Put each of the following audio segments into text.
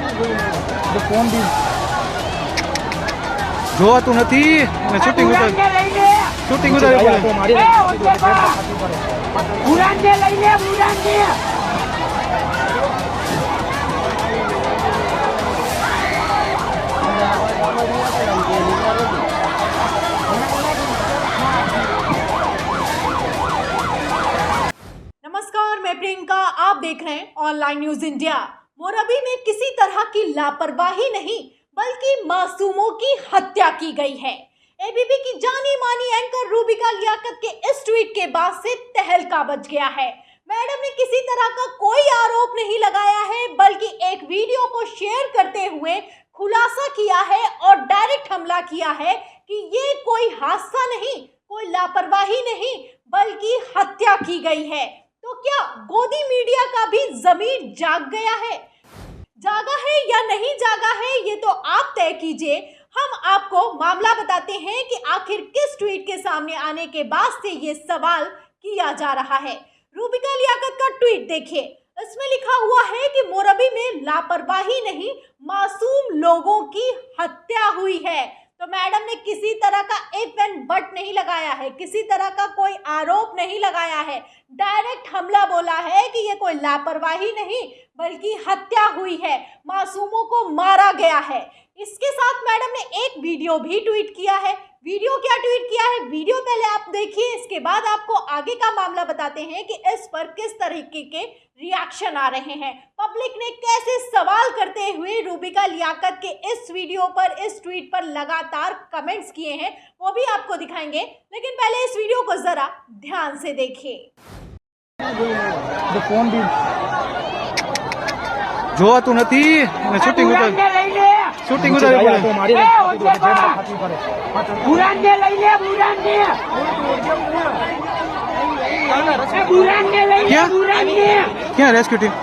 Phone भी જોવાતું નથી અને શૂટિંગ ઉતારી नमस्कार, मैं प्रियंका, आप देख रहे हैं ऑनलाइन न्यूज इंडिया। मोरबी में किसी तरह की लापरवाही नहीं बल्कि मासूमों की हत्या की गई है। एबीपी की जानी मानी एंकर रूबिका लियाकत के इस ट्वीट के बाद से तहलका मच गया है। मैडम ने किसी तरह का कोई आरोप नहीं लगाया है, बल्कि एक वीडियो को शेयर करते हुए खुलासा किया है और डायरेक्ट हमला किया है कि ये कोई हादसा नहीं, कोई लापरवाही नहीं, बल्कि हत्या की गई है। तो क्या गोदी मीडिया का भी ज़मीर जाग गया है? जागा है या नहीं जागा है, ये तो आप तय कीजिए। हम आपको मामला बताते हैं कि आखिर किस ट्वीट के सामने आने के बाद से ये सवाल किया जा रहा है। रूबिका लियाकत का ट्वीट देखिए, इसमें लिखा हुआ है कि मोरबी में लापरवाही नहीं, मासूम लोगों की हत्या हुई है। तो मैडम ने किसी तरह का इफ एंड बट नहीं लगाया है, किसी तरह का कोई आरोप नहीं लगाया है, डायरेक्ट हमला बोला है कि ये कोई लापरवाही नहीं बल्कि हत्या हुई है, मासूमों को मारा गया है। इसके साथ मैडम ने एक वीडियो भी ट्वीट किया है। वीडियो क्या ट्वीट किया है, वीडियो पहले आप देखिए, इसके बाद आपको आगे का मामला बताते हैं कि इस पर किस तरीके के रिएक्शन आ रहे हैं। पब्लिक ने कैसे सवाल करते हुए रूबिका लियाकत के इस वीडियो पर, इस ट्वीट पर लगातार कमेंट्स किए हैं, वो भी आपको दिखाएंगे। लेकिन पहले इस वीडियो को जरा ध्यान से देखिए। फोन भी જોવાતું નથી અને શૂટિંગ ઉતારી ક્યાં રેસ્ક્યુ ટીમ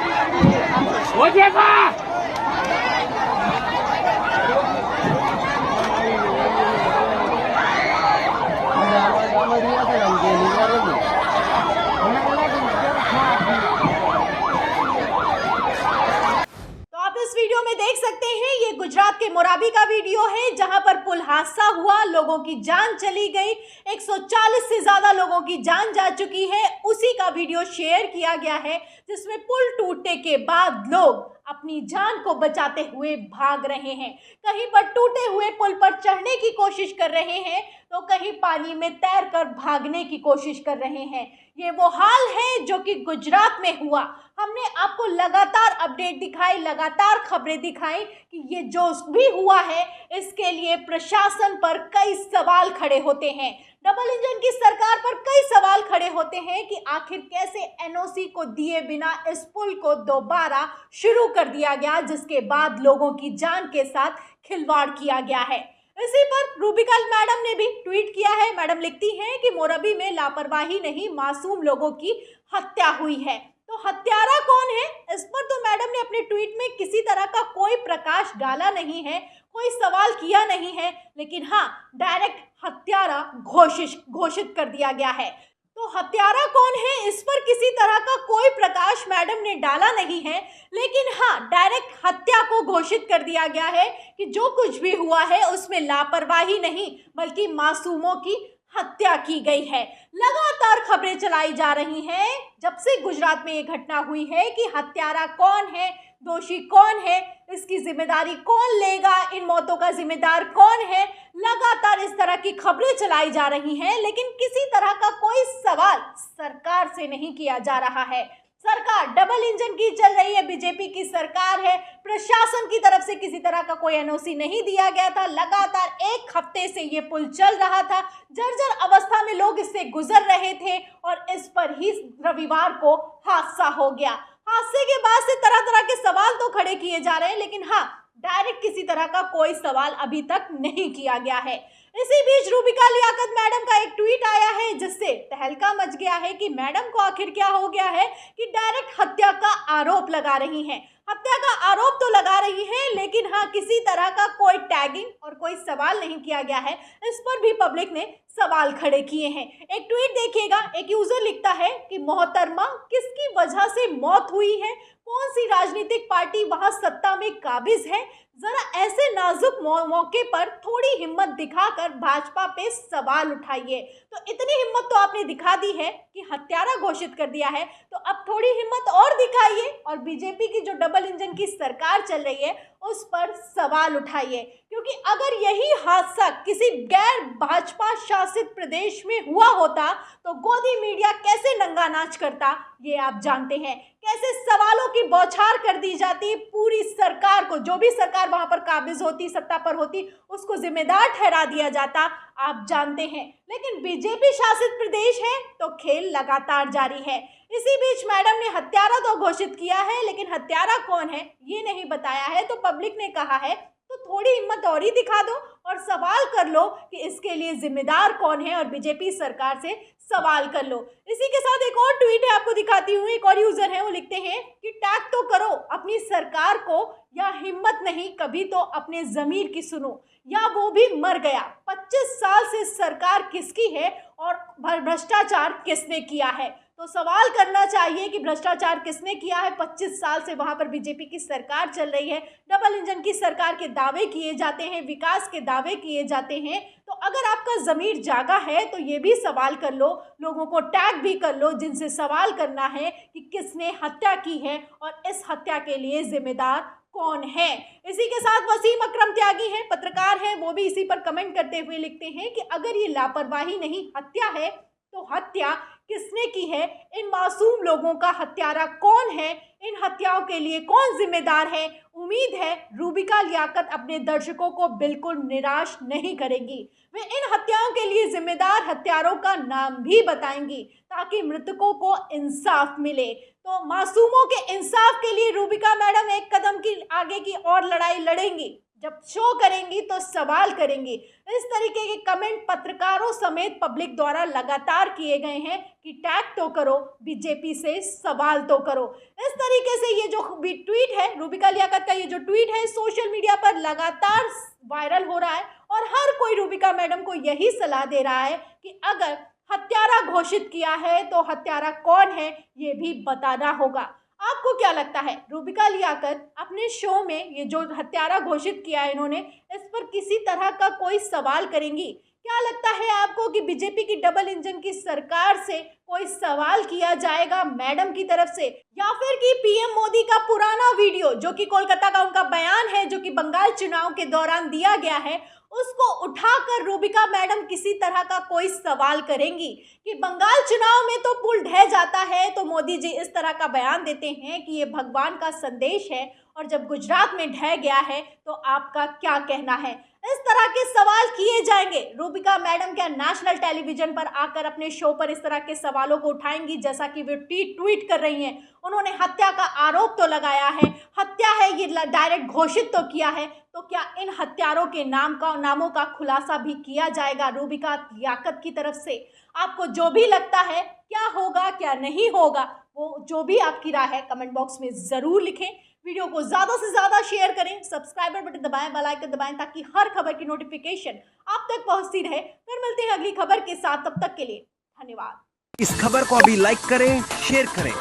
वीडियो में देख सकते हैं, ये गुजरात के मोरबी का वीडियो है जहां पर पुल हादसा हुआ, लोगों की जान चली गई, 140 से ज्यादा लोगों की जान जा चुकी है। उसी का वीडियो शेयर किया गया है जिसमें पुल टूटने के बाद लोग अपनी जान को बचाते हुए भाग रहे हैं। कहीं पर टूटे हुए पुल पर चढ़ने की कोशिश कर रहे हैं तो कहीं पानी में तैरकर भागने की कोशिश कर रहे हैं। ये वो हाल है जो कि गुजरात में हुआ। हमने आपको लगातार अपडेट दिखाई, लगातार खबरें दिखाई कि ये जो भी हुआ है इसके लिए प्रशासन पर कई सवाल खड़े होते हैं। डबल इंजन की सरकार पर कई सवाल खड़े होते हैं कि आखिर कैसे एनओसी को दिए बिना इस पुल को दोबारा शुरू कर दिया गया, जिसके बाद लोगों की जान के साथ खिलवाड़ किया गया है। इसी पर रूबिका मैडम ने भी ट्वीट किया है। मैडम लिखती हैं कि मोरबी में लापरवाही नहीं, मासूम लोगों की हत्या हुई है। तो हत्यारा कौन है, इस पर तो मैडम ने अपने ट्वीट में किसी तरह का कोई प्रकाश डाला नहीं है, कोई सवाल किया नहीं है, लेकिन हाँ, डायरेक्ट हत्यारा घोषित कर दिया गया है। तो हत्यारा कौन है, इस पर किसी तरह का कोई प्रकाश मैडम ने डाला नहीं है, लेकिन हाँ, डायरेक्ट हत्या को घोषित कर दिया गया है कि जो कुछ भी हुआ है उसमें लापरवाही नहीं बल्कि मासूमों की हत्या की गई है। लगातार खबरें चलाई जा रही हैं जब से गुजरात में ये घटना हुई है कि हत्यारा कौन है, दोषी कौन है, इसकी जिम्मेदारी कौन लेगा, इन मौतों का जिम्मेदार कौन है। लगातार इस तरह की खबरें चलाई जा रही हैं, लेकिन किसी तरह का कोई सवाल सरकार से नहीं किया जा रहा है। सरकार डबल इंजन की चल रही है, बीजेपी की सरकार है, प्रशासन की तरफ से किसी तरह का कोई एनओसी नहीं दिया गया था। लगातार एक हफ्ते से ये पुल चल रहा था, जर्जर अवस्था में लोग इससे गुजर रहे थे और इस पर ही रविवार को हादसा हो गया। हादसे के बाद से तरह तरह के सवाल तो खड़े किए जा रहे हैं, लेकिन हाँ, डायरेक्ट किसी तरह का कोई सवाल अभी तक नहीं किया गया है। इसी बीच रूबिका लियाकत मैडम का एक ट्वीट आया है जिससे तहलका मच गया है कि मैडम को आखिर क्या हो गया है कि डायरेक्ट हत्या का आरोप लगा रही हैं। हत्या का आरोप तो लगा रही हैं, लेकिन हाँ, यहाँ किसी तरह का कोई टैगिंग और कोई सवाल नहीं किया गया है। इस पर भी पब्लिक ने सवाल खड़े किए हैं। एक ट्वीट देखिएगा, एक यूजर लिखता है कि मोहतरमा किसकी वजह से मौत हुई है, कौन सी राजनीतिक पार्टी वहां सत्ता में काबिज है, जरा ऐसे नाजुक मौके पर थोड़ी हिम्मत दिखाकर भाजपा पे सवाल उठाइए। तो इतनी हिम्मत तो आपने दिखा दी है कि हत्यारा घोषित कर दिया है, तो अब थोड़ी हिम्मत और दिखाइए और बीजेपी की जो डबल इंजन की सरकार चल रही है उस पर सवाल उठाइए। क्योंकि अगर यही हादसा किसी गैर भाजपा शासित प्रदेश में हुआ होता तो गोदी मीडिया कैसे नंगा नाच करता ये आप जानते हैं। कैसे सवालों की बौछार कर दी जाती पूरी सरकार को, जो भी सरकार वहां पर काबिज होती, सत्ता पर होती, उसको जिम्मेदार ठहरा दिया जाता आप जानते हैं। लेकिन बीजेपी शासित प्रदेश है तो खेल लगातार जारी है। इसी बीच मैडम ने हत्यारा तो घोषित किया है, लेकिन हत्यारा कौन है ये नहीं बताया है। तो पब्लिक ने कहा है तो थोड़ी हिम्मत और ही दिखा दो और सवाल कर लो कि इसके लिए जिम्मेदार कौन है और बीजेपी सरकार से सवाल कर लो। इसी के साथ एक और ट्वीट है, आपको दिखाती हूँ। एक और यूजर है, वो लिखते हैं कि टैग तो करो अपनी सरकार को, या हिम्मत नहीं कभी तो अपने जमीर की सुनो, या वो भी मर गया। 25 साल से सरकार किसकी है और भ्रष्टाचार किसने किया है। तो सवाल करना चाहिए कि भ्रष्टाचार किसने किया है। 25 साल से वहां पर बीजेपी की सरकार चल रही है, डबल इंजन की सरकार के दावे किए जाते हैं, विकास के दावे किए जाते हैं। तो अगर आपका जमीर जागा है तो ये भी सवाल कर लो, लोगों को टैग भी कर लो जिनसे सवाल करना है कि किसने हत्या की है और इस हत्या के लिए जिम्मेदार कौन है। इसी के साथ वसीम अकरम त्यागी हैं, पत्रकार हैं, वो भी इसी पर कमेंट करते हुए लिखते हैं कि अगर ये लापरवाही नहीं हत्या है तो हत्या किसने की है, इन मासूम लोगों का हत्यारा कौन है, इन हत्याओं के लिए कौन जिम्मेदार है। उम्मीद है रूबिका लियाकत अपने दर्शकों को बिल्कुल निराश नहीं करेगी। वे इन हत्याओं के लिए जिम्मेदार हत्यारों का नाम भी बताएंगी ताकि मृतकों को इंसाफ मिले। तो मासूमों के इंसाफ के लिए रूबिका मैडम एक कदम की आगे की और लड़ाई लड़ेंगी। जब शो करेंगी तो सवाल करेंगी। इस तरीके के कमेंट पत्रकारों समेत पब्लिक द्वारा लगातार किए गए हैं कि टैग तो करो, बीजेपी से सवाल तो करो। इस तरीके से ये जो ट्वीट है, रूबिका लियाकत का ये जो ट्वीट है सोशल मीडिया पर लगातार वायरल हो रहा है और हर कोई रूबिका मैडम को यही सलाह दे रहा है कि अगर हत्यारा घोषित किया है तो हत्यारा कौन है ये भी बताना होगा। आपको क्या लगता है, रूबिका लियाकत अपने शो में ये जो हत्यारा घोषित किया है इन्होंने, इस पर किसी तरह का कोई सवाल करेंगी? क्या लगता है आपको कि बीजेपी की डबल इंजन की सरकार से कोई सवाल किया जाएगा मैडम की तरफ से, या फिर कि पीएम मोदी का पुराना वीडियो जो कि कोलकाता का उनका बयान है जो कि बंगाल चुनाव के दौरान दिया गया है उसको उठाकर रूबिका मैडम किसी तरह का कोई सवाल करेंगी कि बंगाल चुनाव में तो पुल ढह जाता है तो मोदी जी इस तरह का बयान देते हैं कि ये भगवान का संदेश है, और जब गुजरात में ढह गया है तो आपका क्या कहना है। इस तरह के सवाल किए जाएंगे। रूबिका मैडम क्या नेशनल टेलीविजन पर आकर अपने शो पर इस तरह के सवालों को उठाएंगी जैसा कि वे ट्वीट कर रही हैं। उन्होंने हत्या का आरोप तो लगाया है, हत्या है ये डायरेक्ट घोषित तो किया है, तो क्या इन हत्यारों के नामों का खुलासा भी किया जाएगा रूबिका लियाकत की तरफ से? आपको जो भी लगता है क्या होगा क्या नहीं होगा, वो जो भी आपकी राय है कमेंट बॉक्स में ज़रूर लिखें। वीडियो को ज़्यादा से ज़्यादा शेयर करें, सब्सक्राइबर बटन दबाएं, बेल आइकन दबाएं ताकि हर खबर की नोटिफिकेशन आप तक पहुंचती रहे। फिर मिलते हैं अगली खबर के साथ, तब तक के लिए धन्यवाद। इस खबर को अभी लाइक करें, शेयर करें,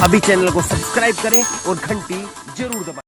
अभी चैनल को सब्सक्राइब करें और घंटी जरूर दबाएं।